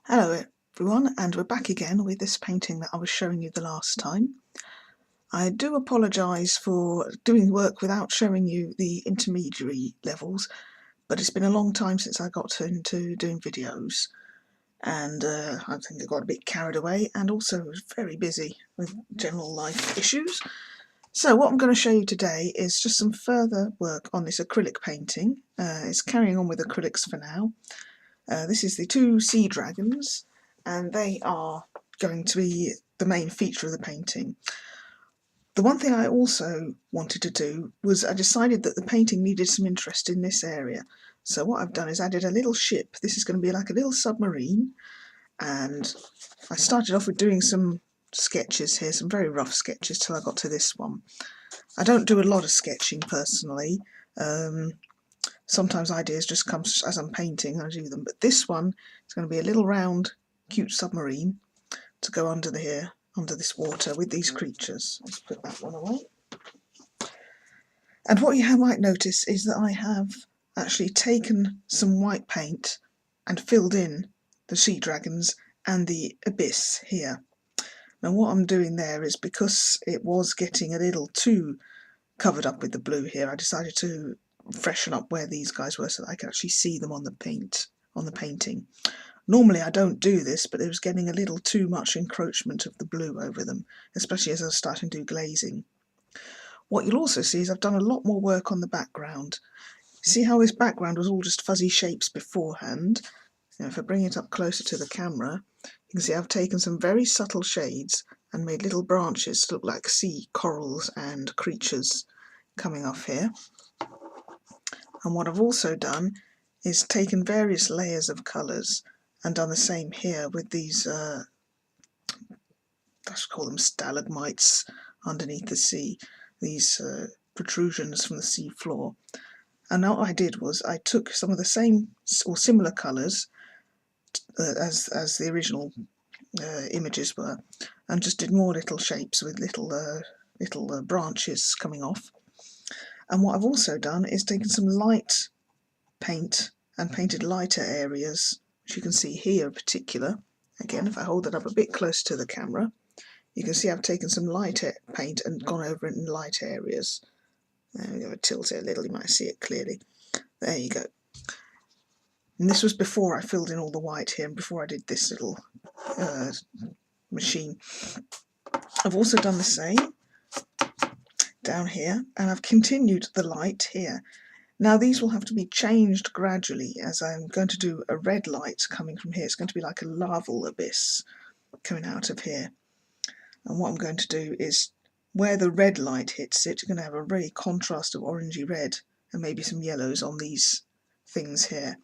Hello everyone, and we're back again with this painting that I was showing you the last time. I do apologise for doing work without showing you the intermediary levels, but it's been a long time since I got into doing videos, and I think I got a bit carried away and also was very busy with general life issues. So what I'm going to show you today is just some further work on this acrylic painting. It's carrying on with acrylics for now. This is the two sea dragons, and they are going to be the main feature of the painting. The one thing I also wanted to do was I decided that the painting needed some interest in this area. So what I've done is added a little ship. This is going to be like a little submarine, and I started off with doing some sketches here, some very rough sketches till I got to this one. I don't do a lot of sketching personally. Sometimes ideas just come as I'm painting and I do them, but this one is going to be a little round cute submarine to go under this water with these creatures. Let's put that one away. And what you might notice is that I have actually taken some white paint and filled in the sea dragons and the abyss here. Now what I'm doing there is, because it was getting a little too covered up with the blue here, I decided to freshen up where these guys were so that I could actually see them on the painting. Normally I don't do this, but it was getting a little too much encroachment of the blue over them, especially as I was starting to do glazing. What you'll also see is I've done a lot more work on the background. See how this background was all just fuzzy shapes beforehand? Now if I bring it up closer to the camera, you can see I've taken some very subtle shades and made little branches to look like sea corals and creatures coming off here. And what I've also done is taken various layers of colours and done the same here with these, I should call them stalagmites underneath the sea, these protrusions from the sea floor. And now what I did was I took some of the same or similar colours as the original images were, and just did more little shapes with little branches coming off. And what I've also done is taken some light paint and painted lighter areas, which you can see here in particular. Again, if I hold it up a bit closer to the camera, you can see I've taken some lighter paint and gone over it in light areas. There we go, tilt it a little, you might see it clearly. There you go. And this was before I filled in all the white here and before I did this little machine. I've also done the same down here, and I've continued the light here. Now these will have to be changed gradually, as I'm going to do a red light coming from here. It's going to be like a larval abyss coming out of here. And what I'm going to do is, where the red light hits it, you're going to have a really contrast of orangey red and maybe some yellows on these things here.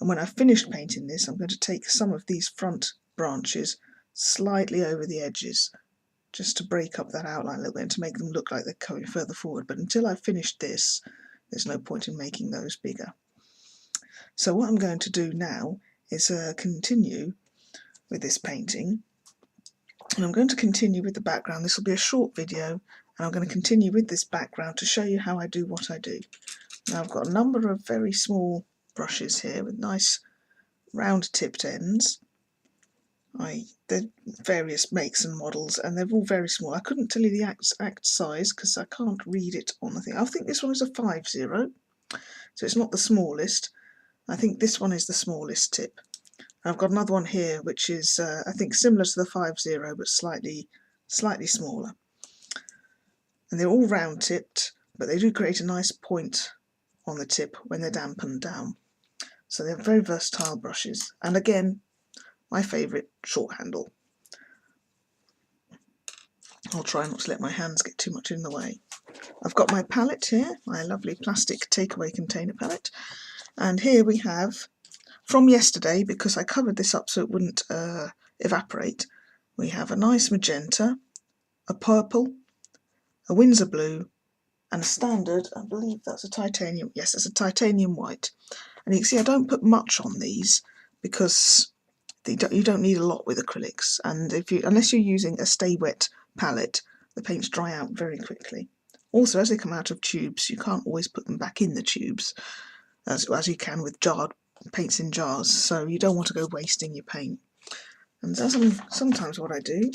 And when I've finished painting this, I'm going to take some of these front branches slightly over the edges, just to break up that outline a little bit and to make them look like they're coming further forward. But until I've finished this, there's no point in making those bigger. So what I'm going to do now is continue with this painting, and I'm going to continue with the background. This will be a short video, and I'm going to continue with this background to show you how I do what I do. Now I've got a number of very small brushes here with nice round tipped ends. They're various makes and models, and they're all very small. I couldn't tell you the exact size because I can't read it on the thing. I think this one is a 50, so it's not the smallest. I think this one is the smallest tip. I've got another one here which is I think similar to the 50 but slightly smaller. And they're all round tipped, but they do create a nice point on the tip when they're dampened down. So they're very versatile brushes, and again, my favourite, short handle. I'll try not to let my hands get too much in the way. I've got my palette here, my lovely plastic takeaway container palette, and here we have, from yesterday, because I covered this up so it wouldn't evaporate, we have a nice magenta, a purple, a Windsor blue, and a standard, I believe that's a titanium, yes, it's a titanium white. And you can see I don't put much on these because you don't need a lot with acrylics, and unless you're using a stay wet palette, the paints dry out very quickly. Also, as they come out of tubes, you can't always put them back in the tubes as you can with jarred paints in jars, so you don't want to go wasting your paint. And sometimes what I do,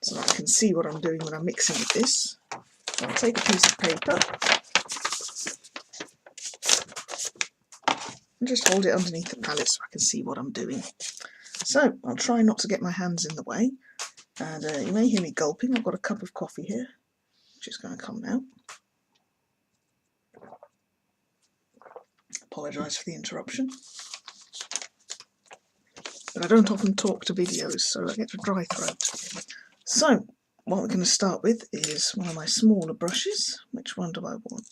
so that I can see what I'm doing when I'm mixing with this, so I'll take a piece of paper and just hold it underneath the palette so I can see what I'm doing. So I'll try not to get my hands in the way, and you may hear me gulping. I've got a cup of coffee here, which is going to come now. Apologise for the interruption. But I don't often talk to videos, so I get a dry throat. So what we're going to start with is one of my smaller brushes. Which one do I want?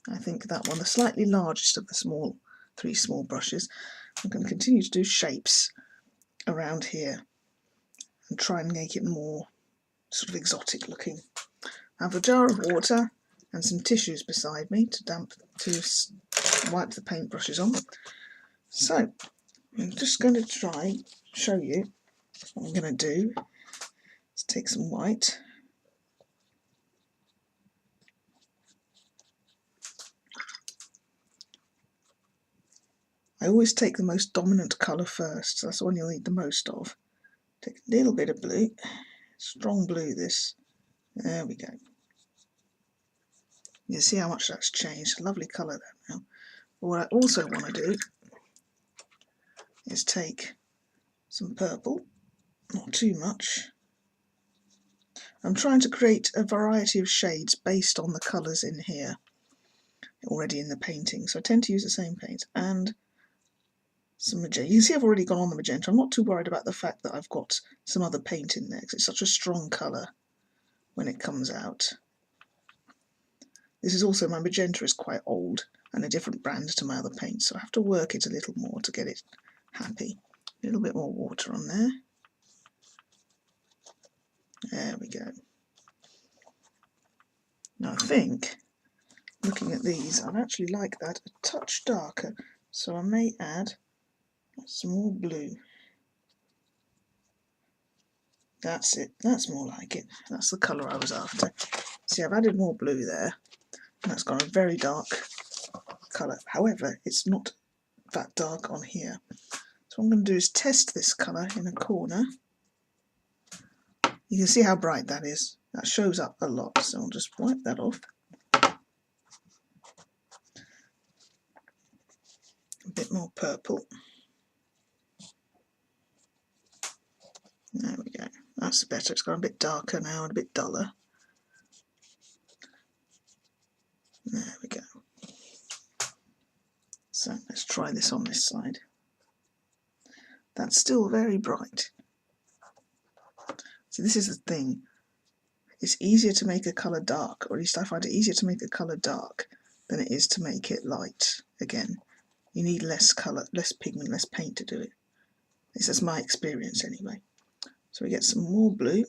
I think that one, the slightly largest of the three small brushes. I'm going to continue to do shapes around here and try and make it more sort of exotic looking. I have a jar of water and some tissues beside me to wipe the paintbrushes on. So I'm just going to show you what I'm going to do. Let's take some white. I always take the most dominant colour first, so that's the one you'll need the most of. Take a little bit of blue, strong blue this. There we go. You see how much that's changed. A lovely colour there now. But what I also want to do is take some purple, not too much. I'm trying to create a variety of shades based on the colours in here already in the painting, so I tend to use the same paints. And some magenta. You can see I've already gone on the magenta. I'm not too worried about the fact that I've got some other paint in there because it's such a strong colour when it comes out. This is also, my magenta is quite old and a different brand to my other paints, so I have to work it a little more to get it happy. A little bit more water on there. There we go. Now I think, looking at these, I'd actually like that a touch darker, so I may add some more blue. That's it, that's more like it. That's the colour I was after. See, I've added more blue there, and that's got a very dark colour. However, it's not that dark on here. So what I'm going to do is test this colour in a corner. You can see how bright that is. That shows up a lot, so I'll just wipe that off. A bit more purple. There we go. That's better. It's got a bit darker now and a bit duller. There we go. So let's try this on this side. That's still very bright. So this is the thing. It's easier to make a colour dark, or at least I find it easier to make a colour dark than it is to make it light. Again, you need less colour, less pigment, less paint to do it. This is my experience anyway. So we get some more blue.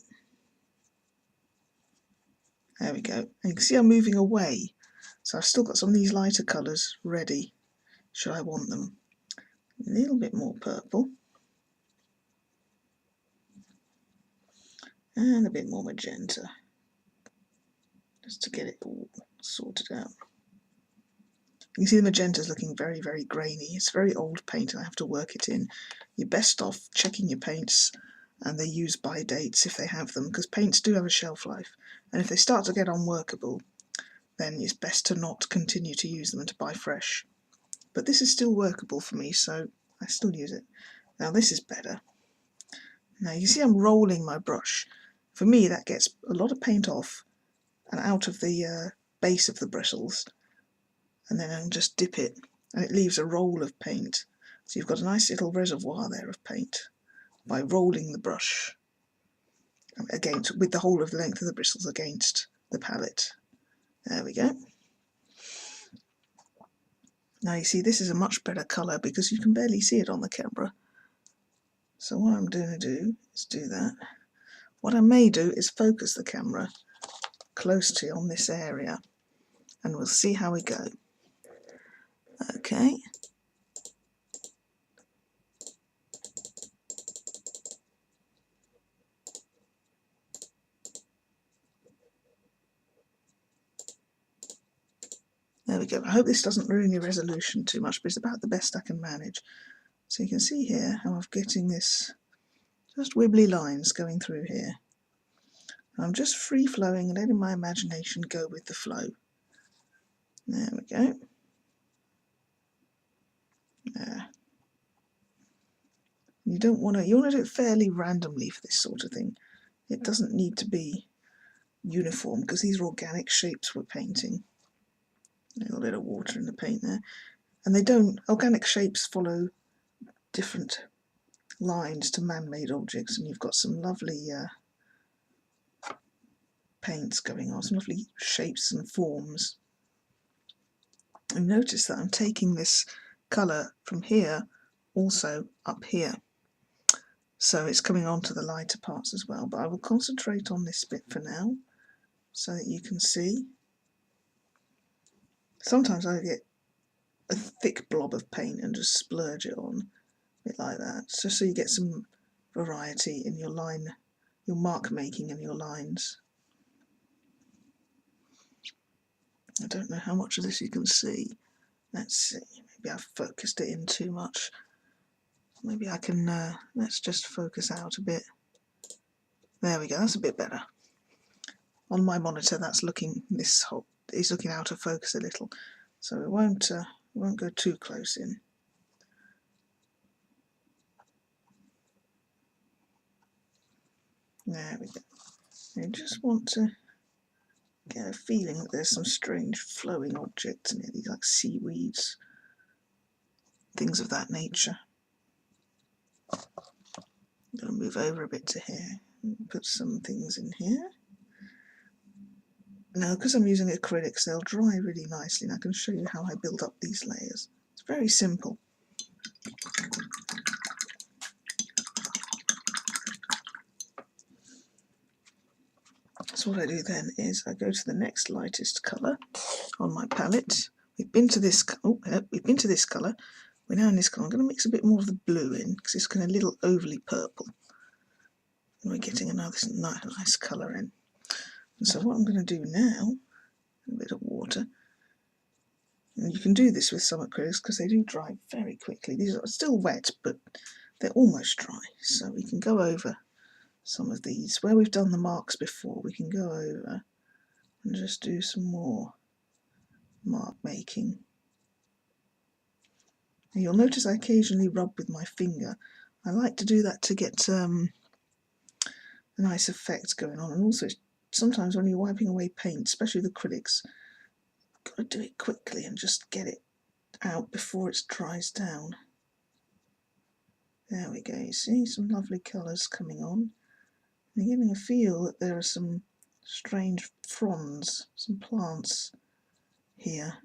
There we go. And you can see I'm moving away. So I've still got some of these lighter colours ready, should I want them. A little bit more purple. And a bit more magenta. Just to get it all sorted out. You can see the magenta is looking very, very grainy. It's very old paint and I have to work it in. You're best off checking your paints and they use by dates if they have them, because paints do have a shelf life. And if they start to get unworkable, then it's best to not continue to use them and to buy fresh. But this is still workable for me, so I still use it. Now this is better. Now you see I'm rolling my brush. For me that gets a lot of paint off and out of the base of the bristles, and then I can just dip it and it leaves a roll of paint. So you've got a nice little reservoir there of paint by rolling the brush against, with the whole of the length of the bristles against the palette. There we go. Now you see this is a much better colour because you can barely see it on the camera. So what I'm going to do is do that. What I may do is focus the camera close to on this area and we'll see how we go. Okay. There we go. I hope this doesn't ruin your resolution too much, but it's about the best I can manage. So you can see here how I'm getting this Just wibbly lines going through here. I'm just free flowing and letting my imagination go with the flow. There we go. There. You want to do it fairly randomly for this sort of thing. It doesn't need to be uniform because these are organic shapes we're painting. A little bit of water in the paint there. And organic shapes follow different lines to man-made objects, and you've got some lovely paints going on, some lovely shapes and forms. And notice that I'm taking this colour from here also up here, so it's coming on to the lighter parts as well, but I will concentrate on this bit for now so that you can see. Sometimes I get a thick blob of paint and just splurge it on, a bit like that, just so you get some variety in your mark making and your lines. I don't know how much of this you can see. Let's see, maybe I've focused it in too much. Maybe I can, let's just focus out a bit. There we go, that's a bit better. On my monitor that's looking, is looking out of focus a little, so it won't go too close in. There we go. I just want to get a feeling that there's some strange flowing objects in it, these like seaweeds, things of that nature. I'm going to move over a bit to here and put some things in here. Now, because I'm using acrylics, they'll dry really nicely, and I can show you how I build up these layers. It's very simple. So what I do then is I go to the next lightest colour on my palette. We've been to this colour. We're now in this colour. I'm going to mix a bit more of the blue in because it's kind of a little overly purple. And we're getting another nice colour in. And so what I'm going to do now, a bit of water, and you can do this with some acrylics because they do dry very quickly. These are still wet, but they're almost dry. So we can go over some of these. Where we've done the marks before, we can go over and just do some more mark making. And you'll notice I occasionally rub with my finger. I like to do that to get a nice effect going on, and also sometimes when you're wiping away paint, especially the acrylics, you've got to do it quickly and just get it out before it dries down. There we go, you see some lovely colours coming on. And you're getting a feel that there are some strange fronds, some plants here.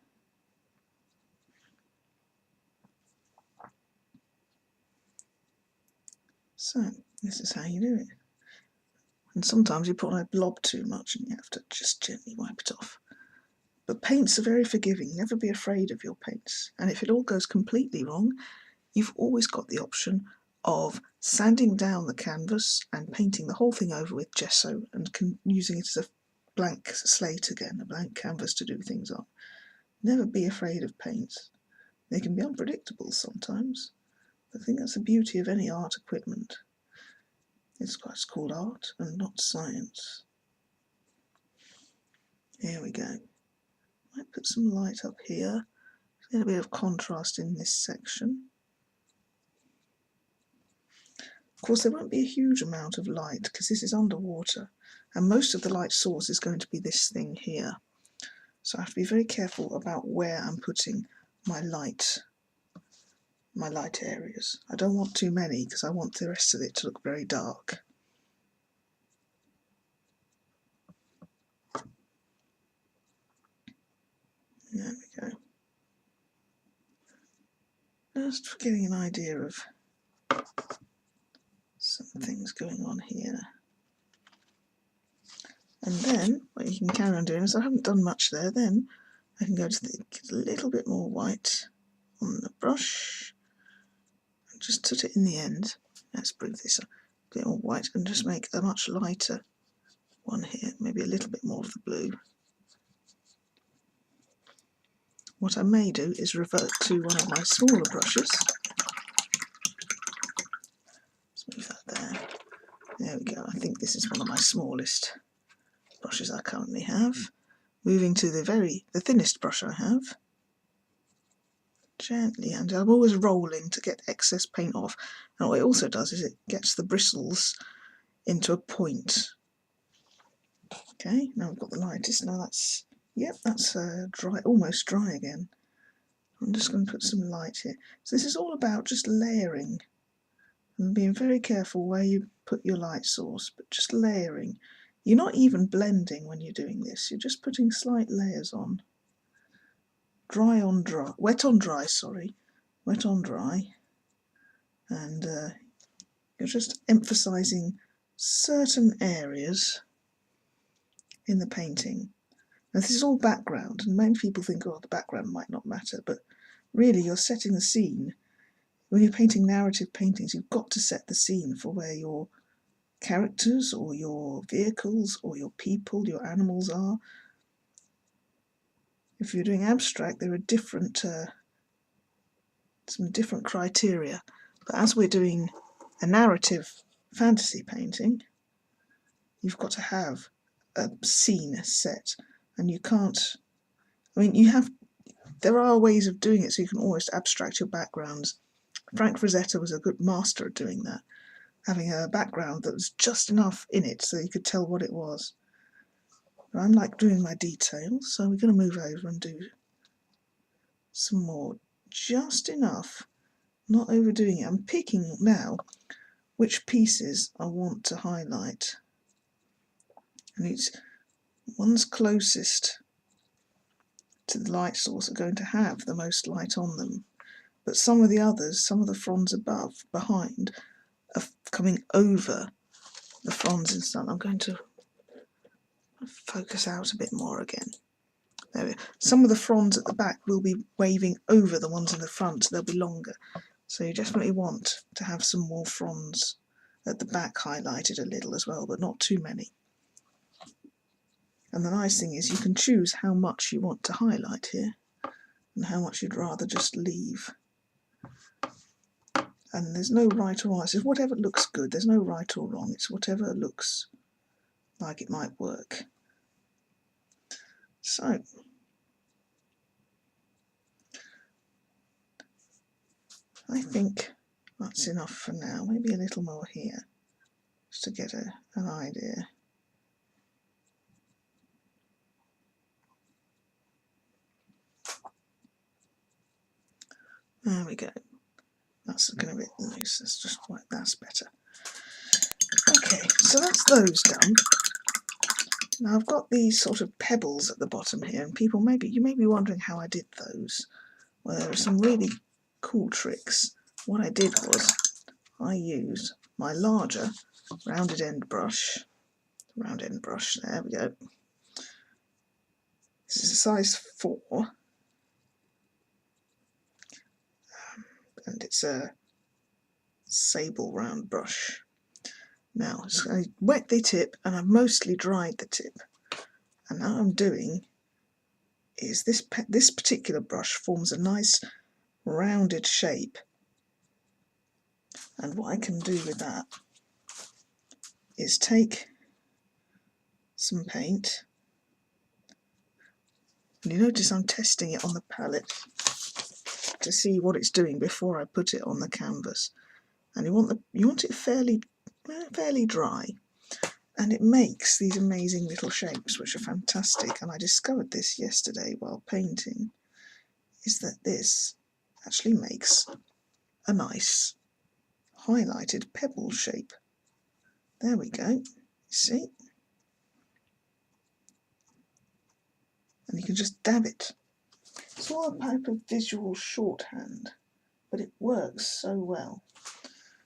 So this is how you do it. And sometimes you put on a blob too much and you have to just gently wipe it off. But paints are very forgiving. Never be afraid of your paints. And if it all goes completely wrong, you've always got the option of sanding down the canvas and painting the whole thing over with gesso and using it as a blank slate again, a blank canvas to do things on. Never be afraid of paints. They can be unpredictable sometimes. I think that's the beauty of any art equipment. It's called art and not science. Here we go. Might put some light up here. Get a bit of contrast in this section. Of course, there won't be a huge amount of light because this is underwater, and most of the light source is going to be this thing here. So I have to be very careful about where I'm putting my light areas. I don't want too many because I want the rest of it to look very dark. There we go. Just getting an idea of some things going on here. And then what you can carry on doing is, I haven't done much there, then I can go to get a little bit more white on the brush and just put it in the end. Let's bring this up a bit more white and just make a much lighter one here, maybe a little bit more of the blue. What I may do is revert to one of my smaller brushes. Let's move that there. There we go. I think this is one of my smallest brushes I currently have. Moving to the thinnest brush I have. Gently, and I'm always rolling to get excess paint off. And what it also does is it gets the bristles into a point. Okay, now we've got the lightest. Now that's, yep, that's dry, almost dry again. I'm just going to put some light here. So this is all about just layering and being very careful where you put your light source, but just layering. You're not even blending when you're doing this, you're just putting slight layers on. Dry on dry, wet on dry, sorry, wet on dry, and you're just emphasising certain areas in the painting. Now this is all background, and many people think, oh, the background might not matter, but really you're setting the scene. When you're painting narrative paintings, you've got to set the scene for where your characters or your vehicles or your people, your animals are. If you're doing abstract, there are different some different criteria. But as we're doing a narrative fantasy painting, you've got to have a scene set, and you can't, I mean, there are ways of doing it so you can almost abstract your backgrounds. Frank Frazetta was a good master at doing that, having a background that was just enough in it so you could tell what it was. But I'm like doing my details, so we're going to move over and do some more, just enough, not overdoing it. I'm picking now which pieces I want to highlight, and each one's closest to the light source are going to have the most light on them, but some of the others, some of the fronds above, behind, are coming over the fronds and stuff. I'm going to focus out a bit more again. There we go. Some of the fronds at the back will be waving over the ones in the front, so they'll be longer. So you definitely want to have some more fronds at the back highlighted a little as well, but not too many. And the nice thing is you can choose how much you want to highlight here and how much you'd rather just leave. And there's no right or wrong. It's whatever looks good. There's no right or wrong. It's whatever looks like it might work. So I think that's enough for now. Maybe a little more here, just to get an idea. There we go. That's looking a bit loose. That's just right. That's better. Okay, so that's those done. Now I've got these sort of pebbles at the bottom here, and you may be wondering how I did those. Well, there are some really cool tricks. What I did was I used my larger rounded end brush. There we go. This is a size 4, and it's a sable round brush. Now I wet the tip, and I've mostly dried the tip. And now I'm doing is this particular brush forms a nice rounded shape, and what I can do with that is take some paint, and you notice I'm testing it on the palette to see what it's doing before I put it on the canvas, and you want it fairly dry, and it makes these amazing little shapes which are fantastic. And I discovered this yesterday while painting, is that this actually makes a nice highlighted pebble shape. There we go, you see? And you can just dab it. It's all a type of visual shorthand, but it works so well.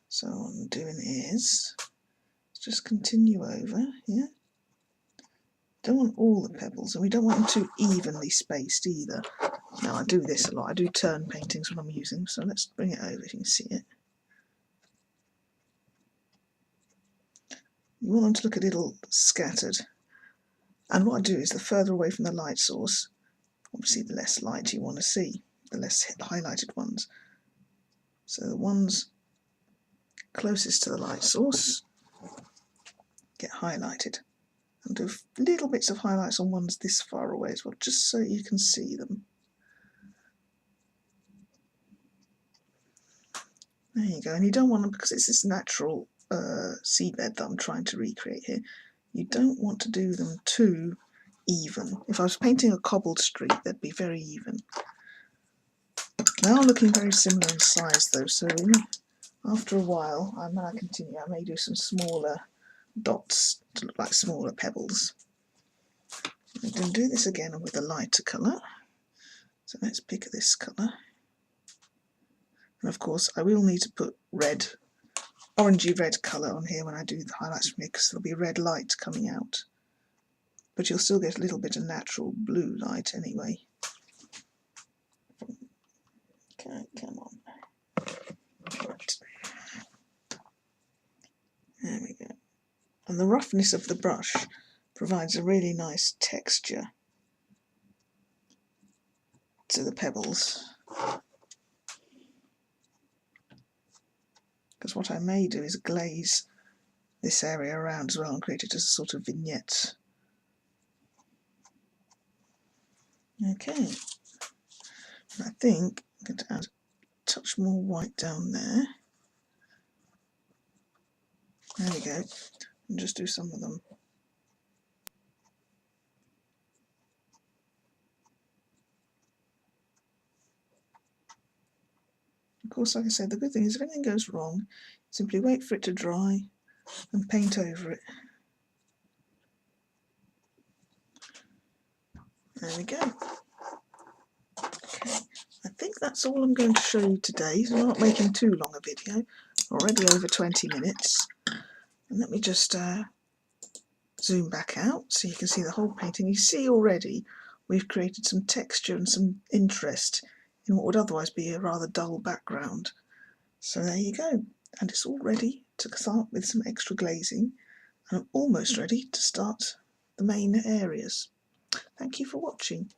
So what I'm doing is just continue over here. Don't want all the pebbles, and we don't want them too evenly spaced either. Now I do this a lot. I do turn paintings when I'm using, so let's bring it over if you can see it. You want them to look a little scattered. And what I do is, the further away from the light source, obviously the less light you want to see, the less highlighted ones. So the ones closest to the light source get highlighted. I'll do little bits of highlights on ones this far away as well, just so you can see them. There you go, and you don't want them, because it's this natural seabed that I'm trying to recreate here, you don't want to do them too even. If I was painting a cobbled street, they'd be very even. They are looking very similar in size though, so after a while, when I continue, I may do some smaller dots to look like smaller pebbles. I'm going to do this again with a lighter colour. So let's pick this colour. And of course I will need to put red, orangey red colour on here when I do the highlights from here, because there'll be red light coming out. But you'll still get a little bit of natural blue light anyway. Okay, come on. Right. There we go. And the roughness of the brush provides a really nice texture to the pebbles. Because what I may do is glaze this area around as well and create it as a sort of vignette. Okay, and I think I'm going to add a touch more white down there. There we go, and just do some of them. Of course, like I said, the good thing is if anything goes wrong, simply wait for it to dry and paint over it. There we go. Okay, I think that's all I'm going to show you today, so I'm not making too long a video, already over 20 minutes. And let me just zoom back out so you can see the whole painting. You see already we've created some texture and some interest in what would otherwise be a rather dull background. So there you go, and it's all ready to start with some extra glazing, and I'm almost ready to start the main areas. Thank you for watching.